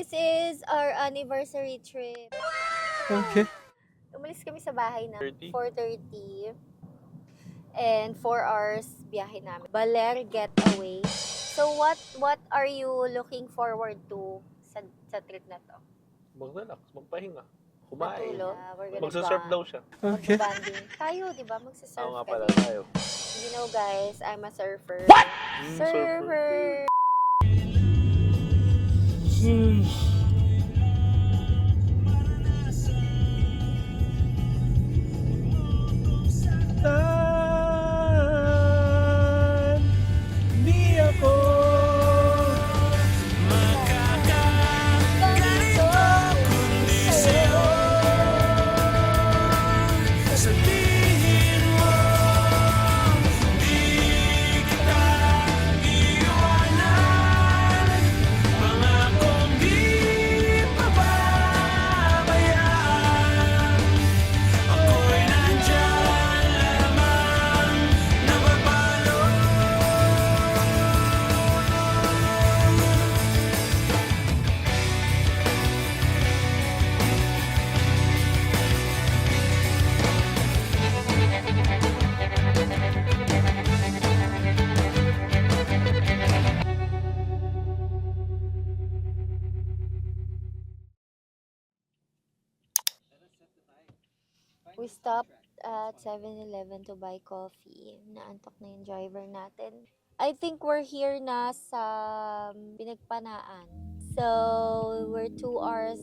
This is our anniversary trip. Okay. Umalis kami sa bahay na 30? 4:30 and 4 hours biyahe namin. Baler Getaway. So what are you looking forward to sa trip na to? Mag-relax, magpahinga, kumain. Matulog? We're gonna Magsasurf daw siya. Okay. Magbabanding. Tayo, di ba? Oo Magsasurf nga pala kami. tayo. You know guys, I'm a surfer. Surfer. Surfer! Di ako Ganito kundi sa'yo. sabihin mo di kita iwanan. Pangakong di pababayaan. Ako'y nandyan lamang napapalo. We stopped at 7-Eleven to buy coffee. Naantok na yung driver natin. I think we're here na sa Pinagpanaan. So, we're 2.5 hours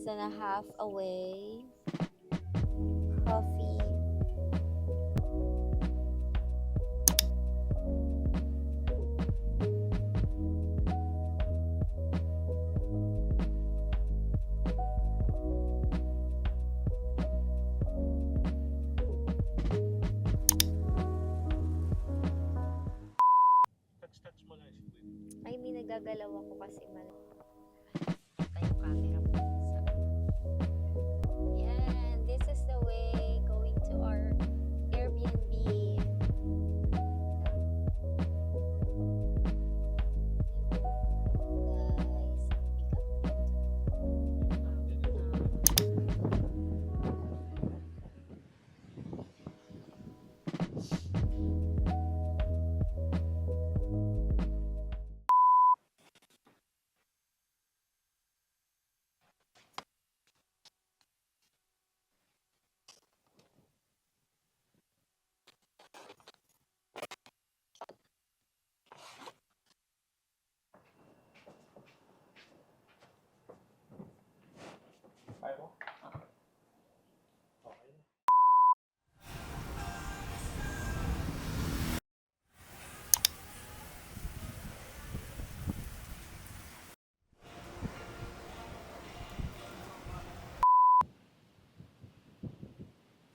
away. Coffee. Touch mo lang. Ay, may nagagalaw ako kasi mal. Tayo camera mo. Yan, this is the way going to our Airbnb. Kaya mo? Okay.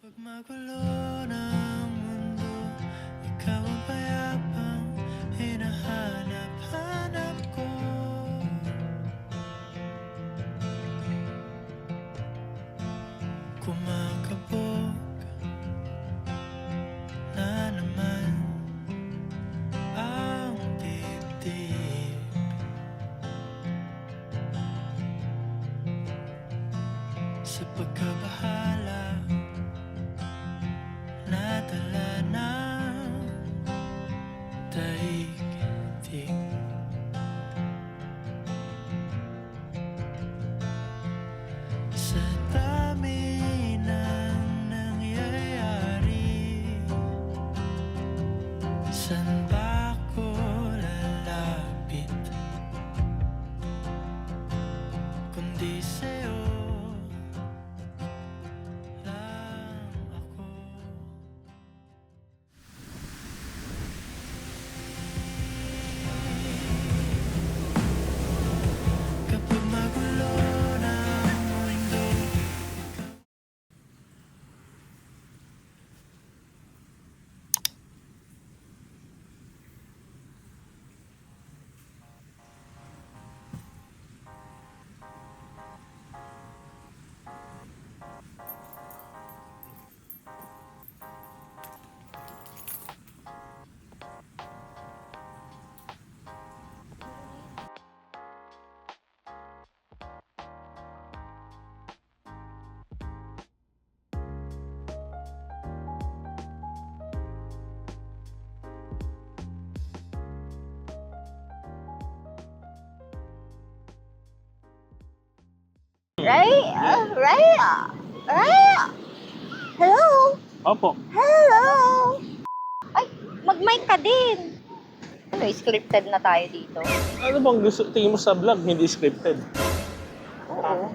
Pag magulo ng mundo, ikaw ang payapang hinahanap-hanap ko. Kumakabog na naman ang dibdib. Sa pagkabahala Right? Right? Right? Hello? Opo. Hello? Ay, mag-mic ka din. Ano, scripted na tayo dito? Ano bang gusto tingin mo sa vlog? Hindi scripted. Oo.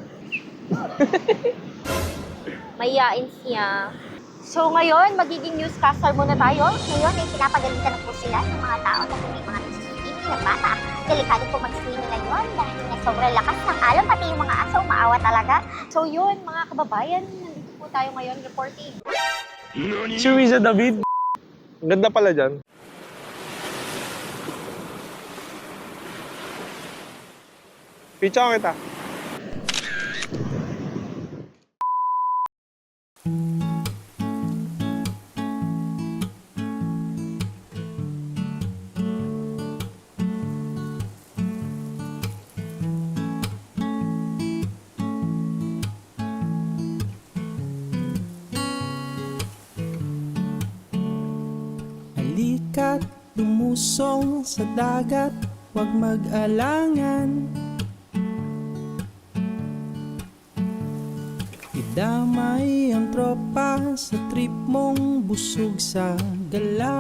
Mayayain siya. So ngayon, magiging newscaster muna tayo. Ngayon ay pinapagalitan na po sila ng mga tao na hindi mga CCTV na bata. Delikado po mag-swing ngayon dahil nga sobrang lakas ng alon, pati yung mga aso, maawa talaga. So yun, mga kababayan, nandito po tayo ngayon reporting. Si Riza David. Ganda pala dyan. Picture kita. Halika't lumusong sa dagat, huwag mag-alangan. Idamay ang tropa sa trip mong busog sa gala.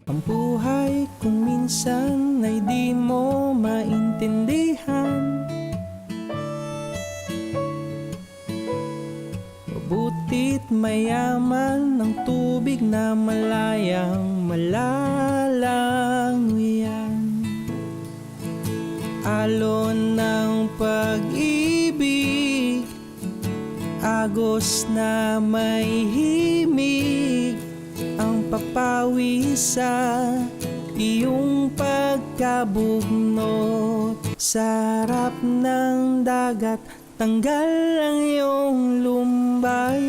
Ang buhay kung minsan ay di mo maintindihan. Mabuti't mayaman ng tubig na malayang malalanguyan. Alon ng pag-ibig, agos na may himig, ang papawi sa iyong pagkabugnot. Sa harap ng dagat, tanggal ang iyong lumbay.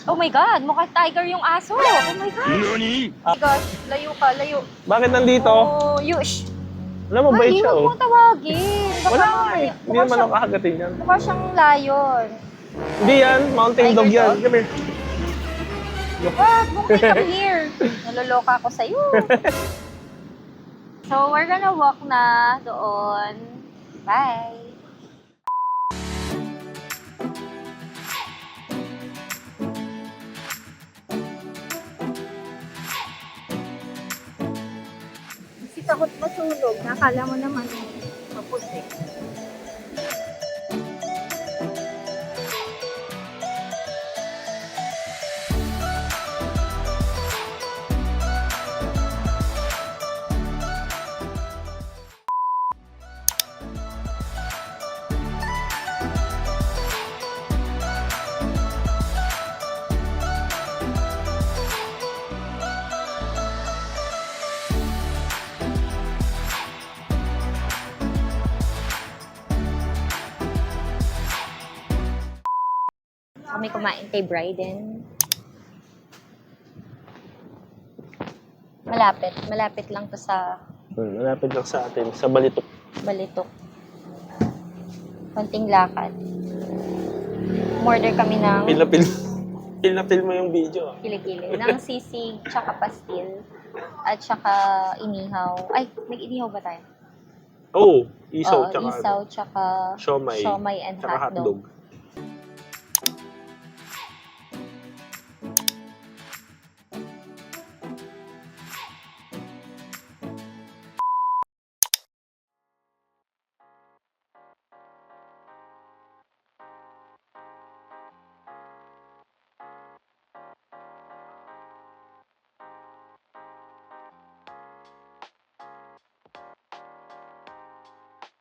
Oh my God, mukhang tiger yung aso. Oh my God. Oh my gosh, layo ka, layo. Bakit nandito? Oh, yush. Alam mo, bait siya, Huwag oh. mong tawagin. Baka Wala nga eh. mamaya- Hindi naman ako kakagatin yan. Mukha siyang lion. Hindi yan. Mountain Tiger dog yan. dog? Come here. Wag, mukha come here. Naloloka ako sa'yo. So, we're gonna walk na doon. Bye. Kasi takot matulog. Nakala mo naman maputi. Kami kumain kay Bryden. Malapit. Malapit lang to sa Malapit lang sa atin. Sa Balitok. Balitok. Konting lakad. Umorder kami ng Pil-na-pil. Pil-na-pil mo yung video. kilikili. Ng sisig, tsaka pastil. At tsaka inihaw. Ay, nag-inihaw ba tayo? Oo. Isaw. Oo, Tsaka isaw, ano. tsaka Siomay. and Tsaka hotdog. hotdog.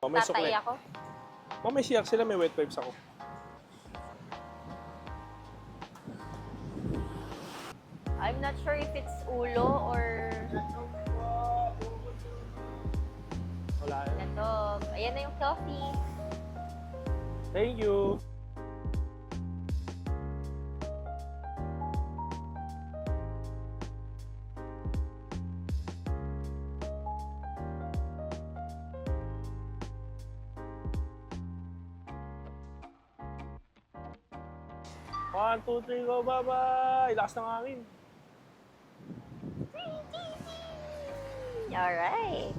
Mamay Tatay sukle. ako. Mamay siyak sila. May wet wipes ako. I'm not sure if it's ulo or Wala. natog. Ayan na yung coffee. Thank you. 1, 2, 3, go, bye-bye! Lakas ng hangin. Alright.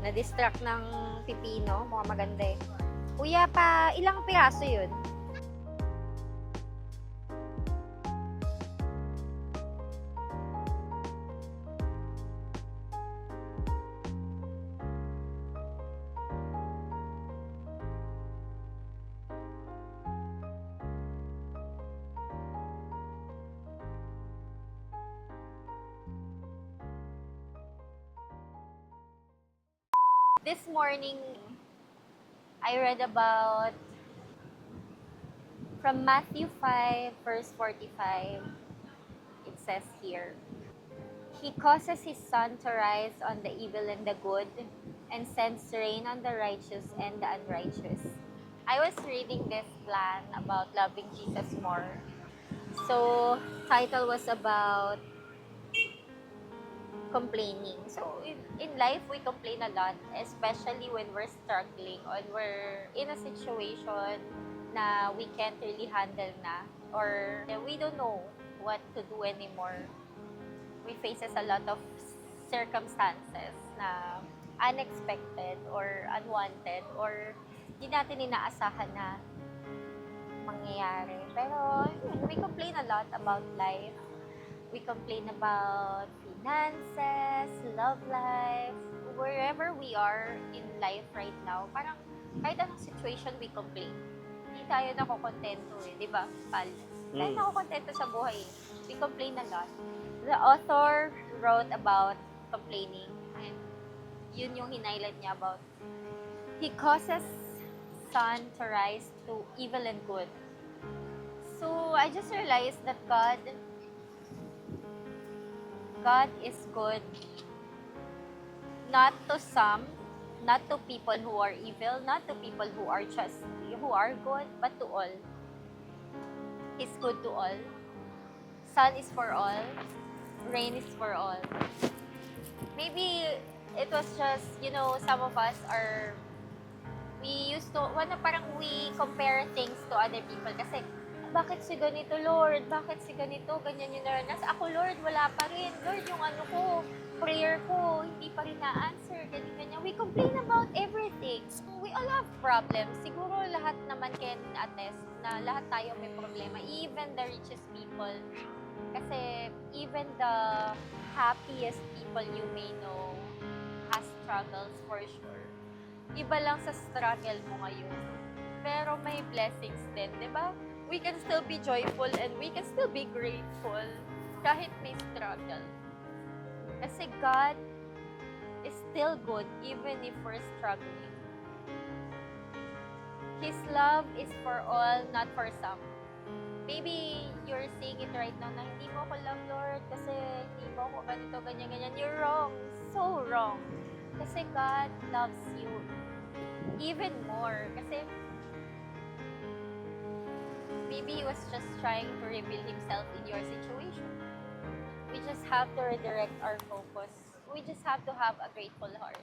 Na-distract ng pipino. Mukhang maganda eh. Kuya, pa ilang piraso yun? This morning, I read about from Matthew 5, verse 45. It says here, He causes His sun to rise on the evil and the good, and sends rain on the righteous and the unrighteous. I was reading this plan about loving Jesus more. So, title was about complaining. So, in life, we complain a lot, especially when we're struggling or we're in a situation na we can't really handle na, or we don't know what to do anymore. We faces a lot of circumstances na unexpected or unwanted or hindi natin inaasahan na mangyayari. Pero, we complain a lot about life. We complain about finances, love life, wherever we are in life right now. Parang kahit anong situation, we complain. Hindi tayo nakokontento eh, di ba, Pal? Kahit nakokontento sa buhay, we complain a lot. The author wrote about complaining, and yun yung hinighlight niya about He causes sun to rise to evil and good. So, I just realized that God is good, not to some, not to people who are evil, not to people who are good, but to all. He's good to all. Sun is for all. Rain is for all. Maybe it was just, some of us we used to, parang we compare things to other people kasi, bakit si ganito, Lord? Bakit si ganito? Ganyan yung naranas. Ako, Lord, wala pa rin. Lord, yung prayer ko, hindi pa rin na-answer. Ganyan. We complain about everything. We all have problems. Siguro lahat naman can attest na lahat tayo may problema. Even the richest people. Kasi even the happiest people you may know has struggles for sure. Iba lang sa struggle mo ngayon. Pero may blessings din, di ba? We can still be joyful and we can still be grateful kahit may struggle. Kasi God is still good even if we're struggling. His love is for all, not for some. Maybe you're saying it right now na hindi mo ako love, Lord, kasi hindi mo ako ganito, ganyan. You're wrong. So wrong. Kasi God loves you even more. Kasi maybe He was just trying to reveal Himself in your situation. We just have to redirect our focus. We just have to have a grateful heart.